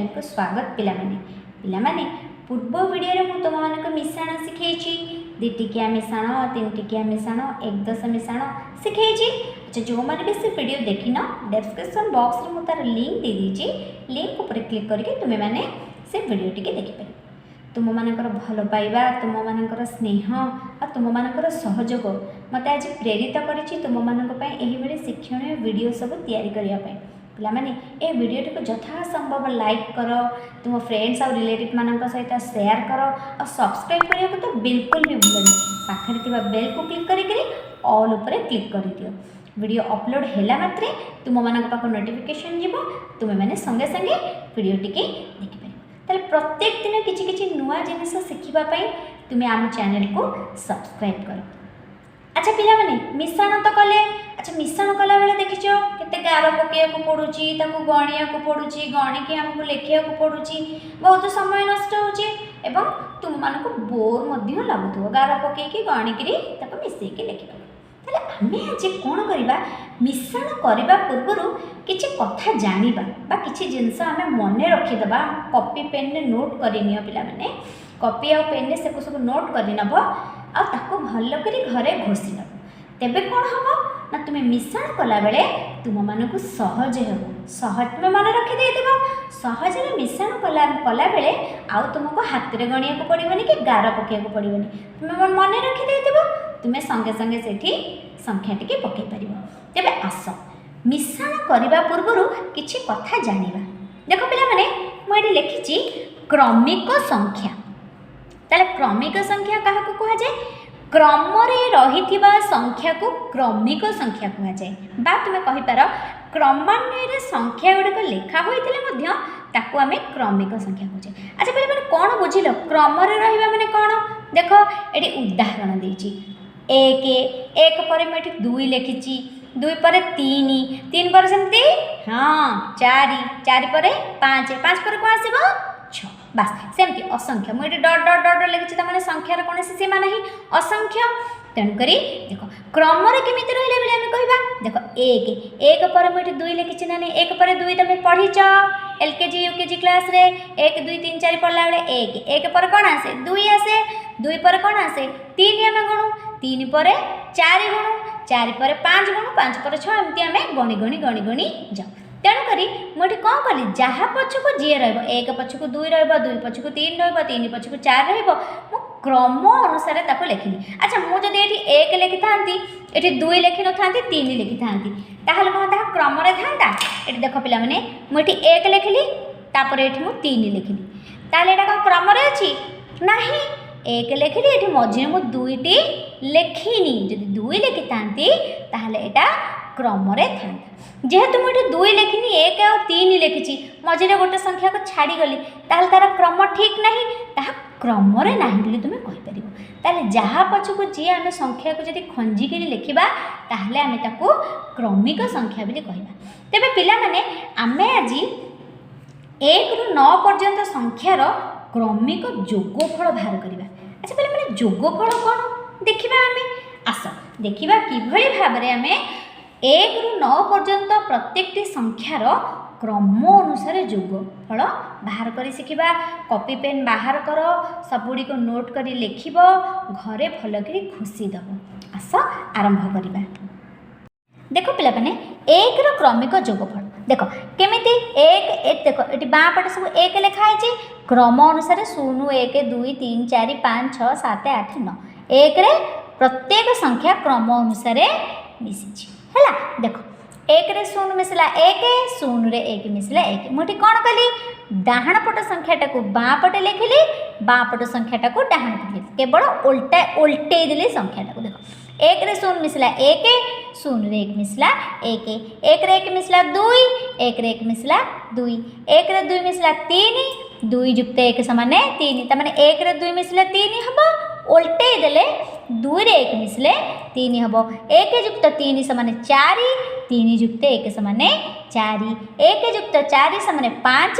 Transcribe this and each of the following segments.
Channel को स्वागत पिलामाने पूर्व वीडियो में तुम मानक मिसाण शिखेची 2 टिकिया मिसाण 3 टिकिया मिसाण 1 10 मिसाण शिखेची। अच्छा जो मैंने भी से वीडियो देखिन डिस्क्रिप्शन बॉक्स में मुझे तार लिंक दे दीजिए, लिंक ऊपर क्लिक करके तुम्हें मैंने से वीडियो टी देखिपार। तुम मानकर भल पाइबा तुम मानकर स्नेह और तुम मानकर सहयोग मत आज प्रेरित करी तुम मानी शिक्षण वीडियो सब तैयारी करने पिलामाने ए वीडियो टी यथासंभव लाइक कर, तुम फ्रेंड्स और रिलेटिव मान सहित शेयर कर और सब्सक्राइब करने को तो बिल्कुल भी भूलनी। पाखे बेल को क्लिक करके ऑल उपर क्लिक कर दियो। वीडियो अपलोड हैला मात्रे तुम मानक पाख नोटिफिकेशन जीवो, तुम्हें मैंने संगे संगे वीडियो टी देखिपार। ताले प्रत्येक दिन किछि किछि नुआ जिनिस शिखिबाई तुम्हें आम चैनल को सब्सक्राइब कर। अच्छा पिला माने मिसाण तो कले, अच्छा मिसाण कला बेले देखिछ केते गार पकेया को पड़ुची, ताको गणिया को पड़ुची, गणिकी हमको लेखिया को पड़ुची, बहुत समय नष्ट होची एवं तुम मानको बोर मध्य लागुथो गार पकेकी गणिकी ताको मिसेकी लेखिबा। ताले आमे आज कोन करिबा मिसाण करबा पूर्वरु किछि कथा जानिबा बा किछि जिंस आमे मने रखि दबा। कॉपी पेन ने नोट करिनियो पिला माने कॉपी और पेन ने सेको सब नोट करि नबो आ ताको भल करी घरे घोषि नबो। तेबे कोन हबो ना तुमे मिसाण कला बेले तुम मानको सहज हेबो, सहज तुमे मन रखि दे देबो। सहज रे मिसाण कला बेले आउ तुमको हाथ रे गणिया को पड़िबनी कि गार पकेया को पड़िबनी, तुमे मन रखि दे देबो। तुमे संगे संगे सेठी संख्या टिके पकई परिबो। तेबे आस मिसाण करबा पूर्वरु किछि कथा जानिबा। देखो पिला माने मु एठी लिखिछि क्रमिक संख्या। ताले क्रमिक संख्या काहा को कहा जाय? क्रम रे रहिथिबा संख्या को क्रमिक संख्या कहा जाय। बा तुमे कहि पारो क्रमान्वय रे संख्या गुडक लेखा होइतिले मध्य ताको आमे क्रमिक संख्या कहै। अच्छा पहिले माने कोन बुझिलो क्रम रे रहिबा माने कोन? देखो एठी उदाहरण देछि 1 पर मैं 2 लिखिछि, 2 पर 3 पर सेमती हाँ 4 पर 5 पर कौन आसब 6 बस सेमती असंख्य। मुझे डट डट डट लिखी मैंने संख्यार कौन सीमा ना असंख्य। तेणुक देख क्रम केमी रही आम कह देख 1 पर मुझे 2 लिखी ना 1 पर 2 तुम पढ़ीच LKG UKG क्लास रे 1 2 3 4 पढ़ला बेले 1 पर कौन आसे 2 आसे, 2 पर कौन आसे 3 आम गणु, 3 पर 4 गणु, 4 पर 5 गणु, 5 पर 6 एमती आम गणी गणी गणी गणी जाऊ। तेणुक मुझे कौन कली जहाँ पछक जी रही 1 पछक 2 2 पछक 3 3 पछक 4 मु क्रम अनुसार ताको लिखिली। अच्छा मुझे ये 1 लिखि था ये 2 लिखि न था 3 लिखि था ताहले कौन ता क्रम था। ये देख पिला माने मुझे 1 लिखिली तापर ये 3 लिखिली ताहले एटा कौन क्रम अच्छी ना 1 लिखिली ये मझे मु 2टी लिखिनी जदि 2 लिखि था ताहले एटा क्रम था। जेहेतु मुझे 2 लिखिनी 1 और 3 लिखी मझे गोटे संख्या को छाड़ी गली ताहले तार क्रम ठीक ना ताहा क्रम ना बोली तुम कहीपर। ताहले जहाँ पछक जी आम संख्या को जब खंजिक लिखा ताहले आम ताकू क्रमिक संख्या बोली कहबा। तेबे पिला माने आमे आज 1 ରୁ 9 पर्यंत संख्यार क्रमिक जोगफल बाहर करवा। अच्छा पिला माने जोगफल कौन देखा आम आस देखा किभली भाव में आम 1 ରୁ 9 पर्यंत प्रत्येक संख्यार क्रम अनुसार जोगफल बाहर कर शिखा। कॉपी पेन बाहर कर सबुड़ी को नोट कर लिख घरे भल कर घोषि दब। आस आरंभ करवा। देख पिला माने 1 ର क्रमिक जोगफल देख केमिति 1 देख ये बाँ पटे सब 1 लिखाई क्रम अनुसार 0 1 2 3 4 5 6 7 8 9 1 रे प्रत्येक संख्या क्रम अनुसार मिसी है। देख 1 रे 0 मिसला 1 0 रे 1 मिसला 1 मुझे कौन कली डाहाण पट संख्याटा को बाँ पटे लिखिली बाँ पट संख्याटा को डाहाण पटे केवल उल्टे देली संख्याटा को। देख 1 रे 0 मिसला 1 0 रे 1 मिसला 1 1 रे 1 मिसला 2 1 रे 1 मिसला 2 1 रे 2 मिसला 3 2 जुक्त 1 समान 3 तमाने 1 रे 2 मिसला 3 हम उल्टे देले 2 रे 1 मिसले 3 हम 1 जुक्त 3 समान 4 3 जुक्त 1 समान 4 1 जुक्त 4 समान 5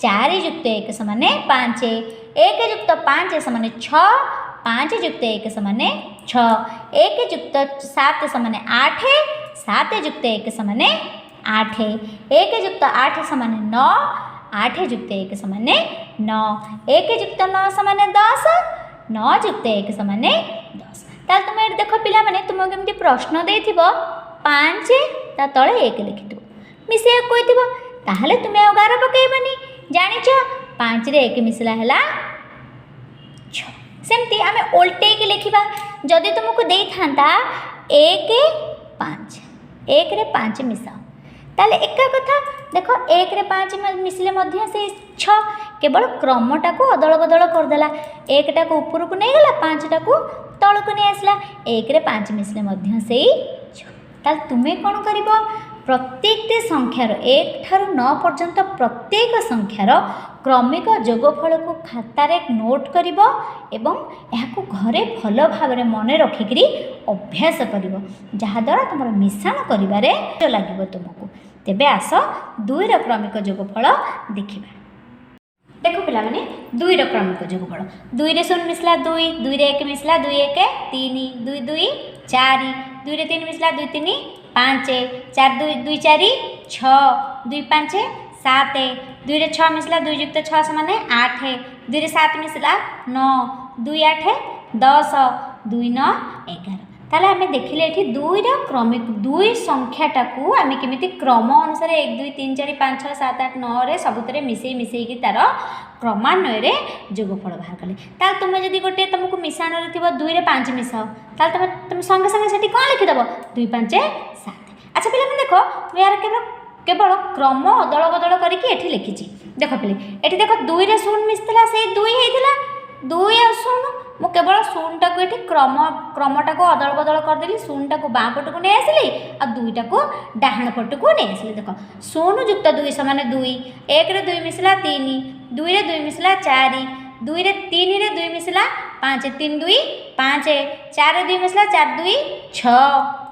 4 जुक्त 1 समान 5 1 जुक्त 5 समान 6 5 जुक्त 1 समान 6 1 जुक्त 7 समान 8 7 जुक्त 1 समान 8 1 जुक्त 8 समान 9 8 युक्त 1 समान 9, 1 युक्त 9 समान 10, 9 युक्त 1 समान 10। ताल तुम ये देख पिला माने तुमको केमती प्रश्न देथिबो 5 ता तळे 1 लिखिथिबो मिसे कोइथिबो ताहले तुमे आ गार पकेइबनी जानिछो 5 रे 1 मिसला हला 6। सेमती आमे उल्टे के लिखिबा जदि तुमको देई थांता 1 5 1 रे 5 मिसाओ ताले एका कथा देखो 1 रे 5 मिसले मध्य से 6 केवल क्रमटा को अदल बदल कर देला 1 टा को ऊपर को नहीं गला 5 टा को तल को नहीं आसला 1 रे 5 मिसले मध्य से 6 ताल तुमे कोन करिवो प्रत्येक संख्यार 1 ठारू 9 पर्यंत प्रत्येक संख्यार क्रमिक जोगफल को खातार नोट करिवो एवं यहाको घरे भल भाव मन रखिकरी अभ्यास करिवो जहा द्वारा तुम मिश्रण करिवारे लागिवो तुमको। तेबे आस 2 र क्रमिक जोगफल देखिबा। देखो पिला माने 2 र क्रमिक जोगफल 2 रे 0 मिसला 2, 2 रे 1 मिसला 2 1 3, 2 2 4, 2 रे 3 मिसला 2 3 5, 4 2 2 4 6, 2 5 7, 2 रे 6 मिसला 2 युक्त 6 समान 8, 2 रे 7 मिसला 9, 2 8 10, 2 9 11। ताले आमे देखिले एठी 2 र क्रमिक 2 संख्याटा को आमे केमिति क्रम अनुसार 1 2 3 4 5 6 7 8 9 रे सबुतरे मिसेई कि तार क्रमान्वय रे जोगफल बाहर कले। ताल तुमे जदि गोटे तुमको मिश्रण रे थिबो 2 रे 5 मिसाओ ताल तुम संगे संगे सेठी कोन लिखि दबो 2 5 7। अच्छा पिला माने देखो यार केवल क्रम अदल बदल करके एठी लिखिछि। देखो पिले एठी देखो 2 रे 0 मिसतला से 2 हेतिला 2 आ 0 मु केवल 0 टा को एठी क्रमटा को अदल बदल कर देली 0 टा को बां पट को नै आसली आ 2 टा को डाहण पट को नै आसली। देखो 0 युक्त 2 समान 2, 1 रे 2 मिसला 3, 2 रे 2 मिसला 4, 2 रे 3 रे 2 मिसला 5, 3 2 5, 4 रे 2 मिसला 4 2 6,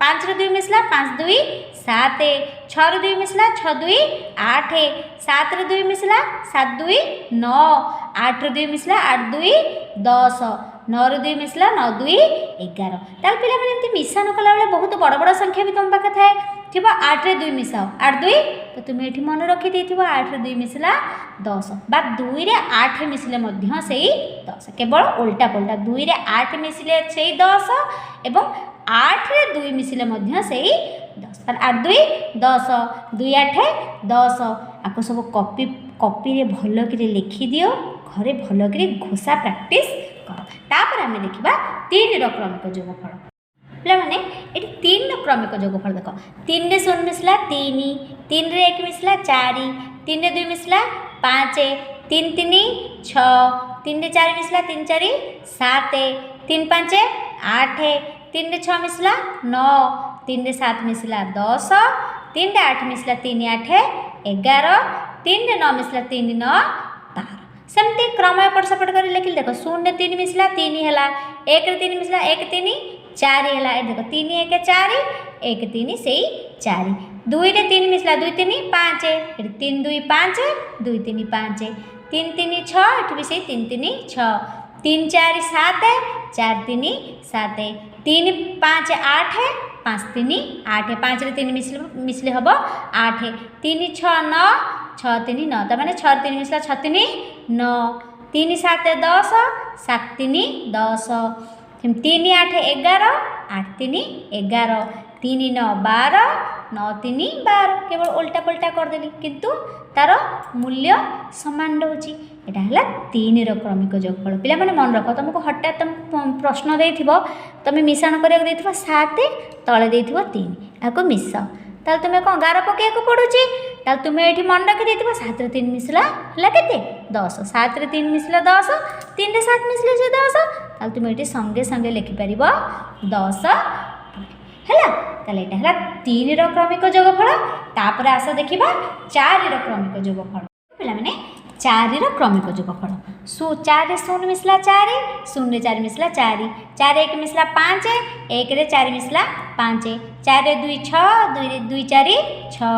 5 रे 2 मिसला 5 2 7, 6 रे 2 मिसला 6 2 8, 7 रे 2 मिसला 7 2 9, 8 रे 2 मिसला 8 2 10, 9 रे 2 मिसला 9 2 11। ताल पिला माने एंती मिश्रण कला बेले बहुत बड़ बड़ संख्या भी तुम पाखे थाए थिबा 8 रे 2 मिसाओ 8 2 तो तुम एठी मन रखि देथिबो 8 रे 2 मिसला 10 बा 2 रे 8 मिसले मध्य सेही 10 केवल उल्टा पल्टा 2 रे 8 मिसले सेही 10 एवं 8 रे 2 मिसले मध्य सेही 10 पर 8 2 10, 2 8 10 आको सब कॉपी रे भलो करी लिखि दियो घरे भलो करी घोषा प्रैक्टिस कर। तापर आमे देखिबा 3 र क्रमिक जोगफल पिला माने एटी 3 र क्रमिक जोगफल देखो 3 रे 0 मिसला 3, 3 रे 1 मिसला 4, 3 रे 2 मिसला 5, 3 3 6, 3 रे 4 मिसला 3 4 7, 3 5 8, 3 रे 6 मिसला 9, 3 रे 7 मिसला 10, 3 रे 8 मिसला 3 8 11, 3 रे 9 मिसला 3 9 12। सेमती क्रम एपट सेपट कर लिखिल देखो 0 रे 3 मिसला 3 हैला, 1 रे 3 मिसला 1 3 4 हैला ए देखो 3 1 4 1 3 सेही 4, 2 रे 3 मिसला 2 3 5 एठी 3 2 5 2 3 5, 3 3 6 एठी भी सेही 3 3 6, 3 4 7 4 3 7, 3 5 8 5 3 8, 5 रे 3 मिसले हबो 8, 3 6 9 6 3 9 त माने 6 3 मिसला 6 3 9, 3 7 10 7 3 10, 3 8 11 8 3 11, 3 9 12 9 3 12 केवल उल्टा पल्टा कर देली किंतु तार मूल्य समान रहउची। एटा हला 3 र क्रमिक जोगफल। पिला माने मन रख तुमको हठात प्रश्न देथिबो तमे मिश्रण करिया देथिबो 7 तळे देथिबो 3 आको मिसाओ ताल तुमे कोन गार पकेया को पडुची ताल तुमे एठी मन रखि देथिबो 7 रे 3 मिसला हला केते 10, 7 रे 3 मिसला 10, 3 रे 7 मिसले से 10 ताल तुमे एठी संगे संगे लिखि परिबो 10 हला। ताले एटा हला 3 र क्रमिक जोगफल। तापर आस देखिबा 4 र क्रमिक जोगफल। पिला माने 4 र क्रमिक जोगफल 4 रे 0 मिसला 4, 0 रे 4 मिसला 4, 4 रे 1 मिसला 5, 1 रे 4 मिसला 5, 4 रे 2 6, 2 रे 2 4 6,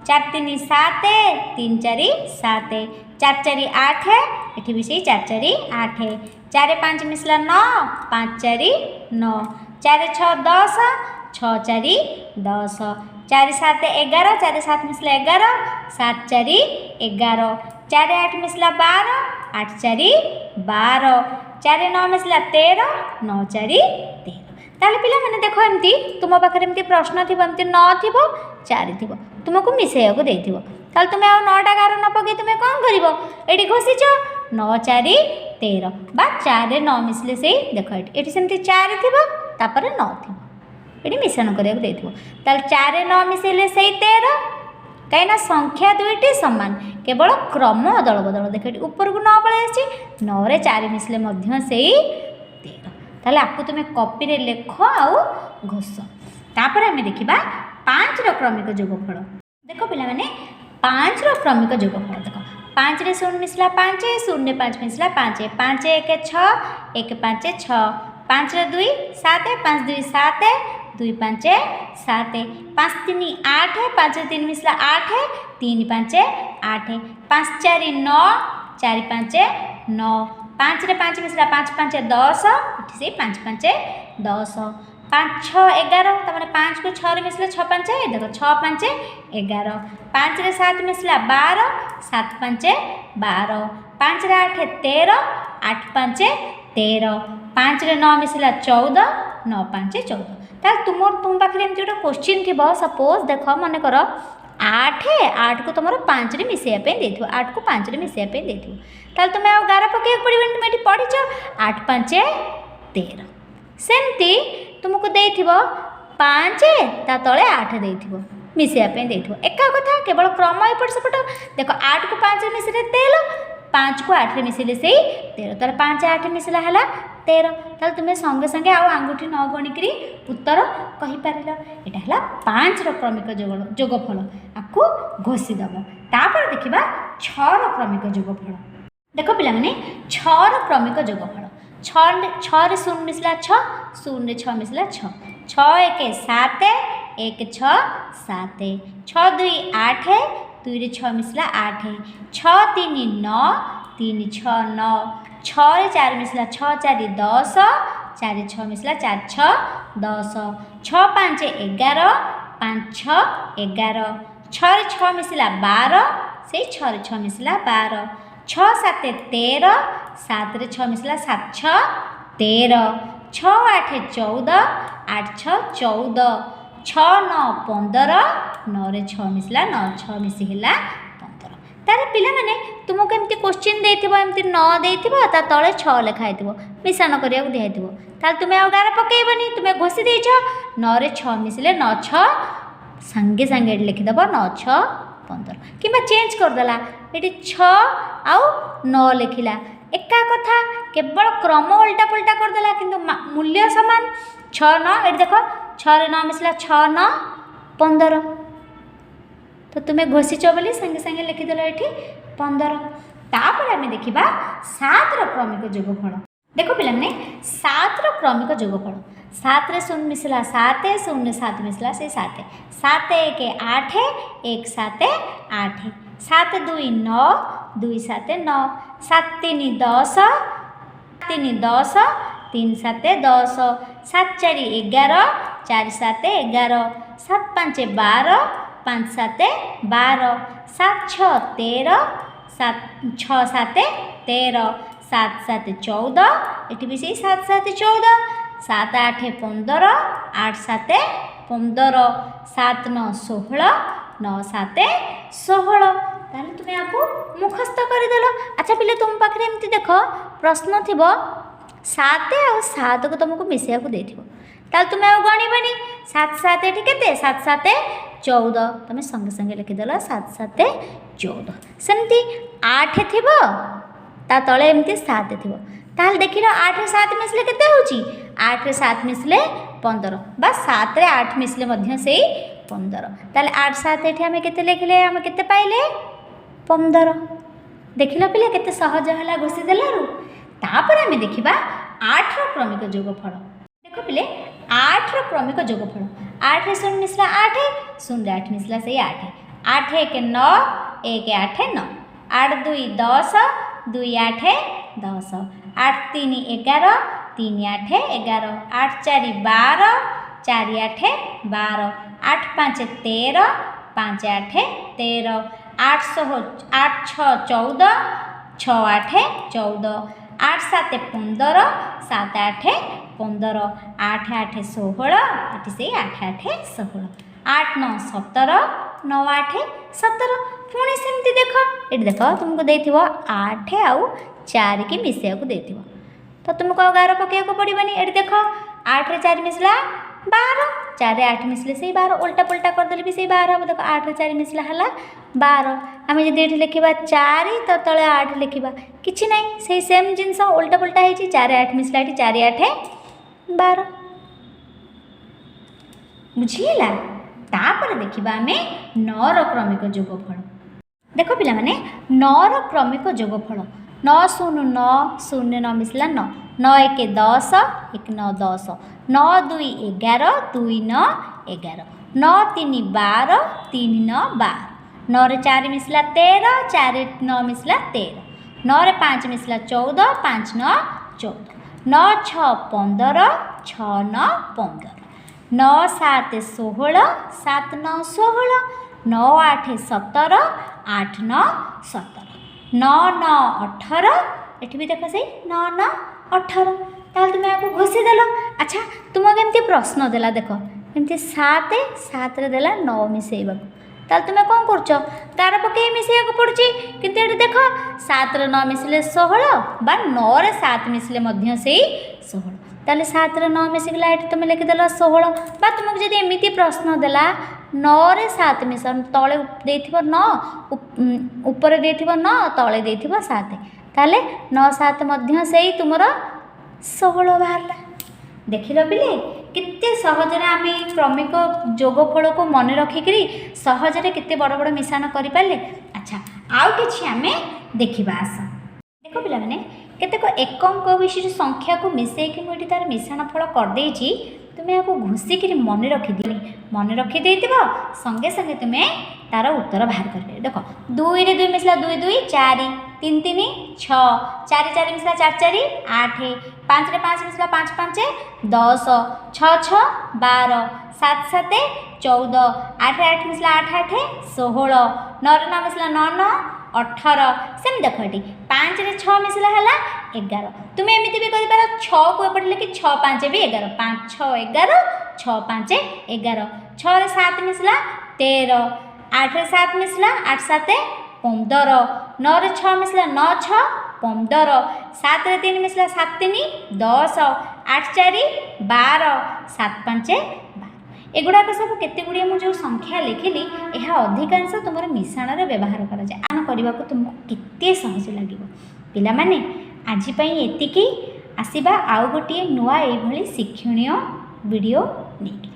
4 3 7, 3 4 7, 4 4 8 एठी भी सेही 4 4 8, 4 रे 5 मिसला 9, 5 4 9, 4 रे 6 10, 6 4 10, 4 7 11, 4 7 मिसला 11, 7 4 11, 4 8 मिसला 12 8 4 12 4 9 मिसला 13 9 4 13 ताले पिला माने देखो एमती तुम पाखरे एमती प्रश्न थी एमती 9 थी 4 थी तुमको मिसेया को देथिबो ताले तुमे आ 9टा गार न पके तुमे कोन करिवो एठी घोसीच 9 4 13 बा 4 9 मिसले से देखो एठी सेमती 4 थिबो तापरे 9 थिबो एठी मिश्रण करिया को देथिबो ताले 4 9 मिसले से 13 कहीं संख्या दुईटी समान केवल क्रम अदल बदल देख ऊपर को 9 पलि आसी 9 रे 4 मिसले मध्य से 13 ताले आपको तुम कॉपी रे लेख आउ घोष तापर आम देखा 5 क्रमिक जोगफल देख पिला माने 5 क्रमिक जोगफल देख 5 रे 0 मिसला 5 0 रे 5 मिसला 5 5 1 6 1 5 6 5 रे 2 7 5 2 7 2 5 7 5 3 8 5 3 मिसला 8 3 5 8 5 4 9 4 5 9 5 रे 5 मिसला 5 5 10 इठी से 5 5 10 5 6 11 तमाने 5 को 6 रे मिसला 6 5 देखो 6 5 11 5 रे 7 मिसला 12 7 5 12 5 रे 8 13 8 5 13 5 रे 9 मिसला 14 9 5 14 ताल तुम पाखे एमती गोटे क्वेश्चन थी सपोज देख मन कर 8 8 को तुम 5 रे मिसेया 8 को 5 रे मिसेया ताल तुम आ गार पकड़ पड़े तुम ये पढ़ीच 8 5 13 सेमती तुमको देथिबो 5 ता तले 8 देथिबो मिसेया एका कथा केवल क्रम एपट सेपट देख 8 को 5 रे मिसले 13 5 को 8 रे मिसले से 13 तार 5 8 मिसला है 13 ताल तुम्हें संगे संगे आउ आंगुठी न गणिकी उत्तर कहीपर यहाँ है 5 क्रमिक जोगफल आपको घोषीदेव तापर देखा 6 क्रमिक जोगफल देख पिला माने 6 क्रमिक जोगफल 6 रे 0 मिसला 6 0 रे 6 मिसला 6 6 1 7 1 6 7 6 2 8 2 रे 6 मिसला 8 6 3 9 3 6 9 6 रे 4 मिसला 6 4 10 4 6 मिसला 4 6 10 6 5 11 5 6 11 6 रे 6 मिसला 12 से 6 रे 6 मिसला 12 6 7 13 7 रे 6 मिसला 7 6 13 6 8 14 8 6 14 6 9 15 9 रे 6 मिसला 9 6 मिसी है 15 तार पिला माने तुमको एमती क्वेश्चन देथिबो एमती 9 देथिबो ता तळे 6 लिखा हेतिबो मिश्रण करिया को दिहिथिबो ताल तुमे आ गार पकेइबनी तुमे घोषी देछ 9 रे 6 मिसले 9 6 संगे संगे लिखि देबो 9 6 15 किबा चेंज कर देला एटी 6 आउ 9 लिखिला एका कथा केवल क्रम उल्टा पुल्टा कर देला किंतु मूल्य समान 6 9 एटी देखो 6 रे 9 मिसला 6 9 15 तो तुम्हें घोषीच बोली संगे संगे लिखिदेल ये 15 तापर आम देखा 7 क्रमिक जोगफल देख पिला माने 7 क्रमिक जोगफल 7 रे 0 मिसला 7 0 रे 7 मिसला से 7 7 1 8 1 7 8 7 2 9 2 7 9 7 3 10 3 10 3 7 10 7 4 11 4 7 11 7 5 12 5 7 12 7 6 13 7 6 7 13 7 7 14 ये भी से 7 7 14 7 8 15 8 7 15 7 9 16 9 7 16 ताले तुम्हें आपको मुखस्त करदेल अच्छा पिले तुम पाखे एमती देख प्रश्न थी 7 और 7 को तुमको मिसेया को देथिबो ताल तुम्हें आ गणिबनी 7 7 एठी केते 7 7 14 तुम्हें संगे संगे लिखिदेल 7 7 14 सेमती 8 थिबो ता तले एमती 7 थिबो ताल देखिल 8 रे 7 मिसले केते होची 8 रे 7 मिसले 15 बा 7 रे 8 मिसले मध्य से 15 ताले 8 7 एठी हमें केते लिखले हमें केते पाइले 15 देखिल पिले केते सहज हला घोषी देलारु तापर हमें देखिबा 8 क्रमिक जोगफल देखो पिले 8 क्रमिक जोगफल 8 रे 0 मिसला 8 0 रे 8 मिसला से 8 8 1 9 1 8 9 8 2 10 2 8 10 8 3 11 3 8 11 8 4 12 4 8 12 8 5 13 5 8 13 आठ छ 14 6 8 14 8 7 15 7 8 15 8 8 16 ଏଠି ସେଇ 8 8 16 8 9 17 9 8 17 पुणी सेमती देख ये देख तुमको देथिबो 8 आउ 4 की मिसेया को देथिबो तो तुमको गार पकेया को पड़िबनी ये देख 8 रे 4 मिसला 12 4 रे 8 मिसले से 12 उल्टा पुल्टा कर देले भी से 12 हम देख 8 रे 4 मिसला हला 12 आम जदि ये लिखा 4 तो तले 8 लिखा किछि नहीं से सेम जिनस उल्टा पुल्टा है 4 8 मिसला 4 8 12 बुझीला तापर देखिबा आमे 9 रो क्रमिक जोगफल देख पिला माने 9 रो क्रमिक जोगफल 9 0 9 0 9 मिसला 9 9 1 10 1 9 10 9 2 11 2 9 11 9 3 12 3 9 12 9 रे 4 मिसला 13 4 9 मिसला 13 9 रे 5 मिसला 14 5 9 14 9 6 15 6 9 15 9 7 16 7 9 16 9 8 17 8 9 17 9 9 18 ये भी देख से 9 9 18 ताल तुम आपको घोषी देल अच्छा तुमको केमती प्रश्न देला देख एमती 7 7 रे देला 9 मिसेइबा ताल तुम कौन करछ गार पके मिसेया को पड़ुची किंतु ये देख 7 रे 9 मिसले 16 बा 9 रे 7 मिसले मध्य से 16 ताले 7 रे 9 मिसिगला एठी तुम लिखिदेल 16 बा तुमको जदि एमिति प्रश्न देला 9 रे 7 मिसन तळे देथिबो 9 ऊपर देथिबो 9 तळे देथिबो 7 ताले 9 7 मध्य सेई तुमरो 16 बाहरला देखिलो पिले केते सहजरे आमे क्रमिक जोगफल को मन रखिकरी सहजरे केते बड़ बड़ मिश्रण करि पाले अच्छा आउ किछि आमे देखिबा आस देखो पिला माने केतेक एक अंक विशिष्ट संख्या को मिसेकी मुझे तार मिश्रण फल करदे तुम्हें आपको घोषिक मन रखिदी मन रखिदे संगे संगे तुम्हें तार उत्तर बाहर कर देख 2 रे 2 मिसला 2 2 4 3 3 6 4 4 मिसला 4 4 8 5 रे 5 मिसला 5 5 10 6 6 12 7 7 14 8 8 मिसला 8 8 16 9 रे 9 मिसला 9 9 18 सेम देख ये 5 रे 6 मिसला है 11 तुम्हें एमती भी कर 6 को एपटे लिखि 6 5 भी 11 5 6 11 6 5 11 6 रे 7 मिसला 13 8 रे 7 मिसला 8 7 15 9 रे 6 मिसला 9 6 15 7 रे 3 मिसला 7 3 10 8 4 12 7 5 एगुड़ाक सब केते गुड़िया मु जो संख्या लिखिली यह अधिकांश तुम मिश्रण रे व्यवहार करा जाए आन करने को तुमको केते सहज लगे पिला माने आज पई एतिकी आसीबा आउ गोटे नुआ एभली शिक्षणीय वीडियो नहीं।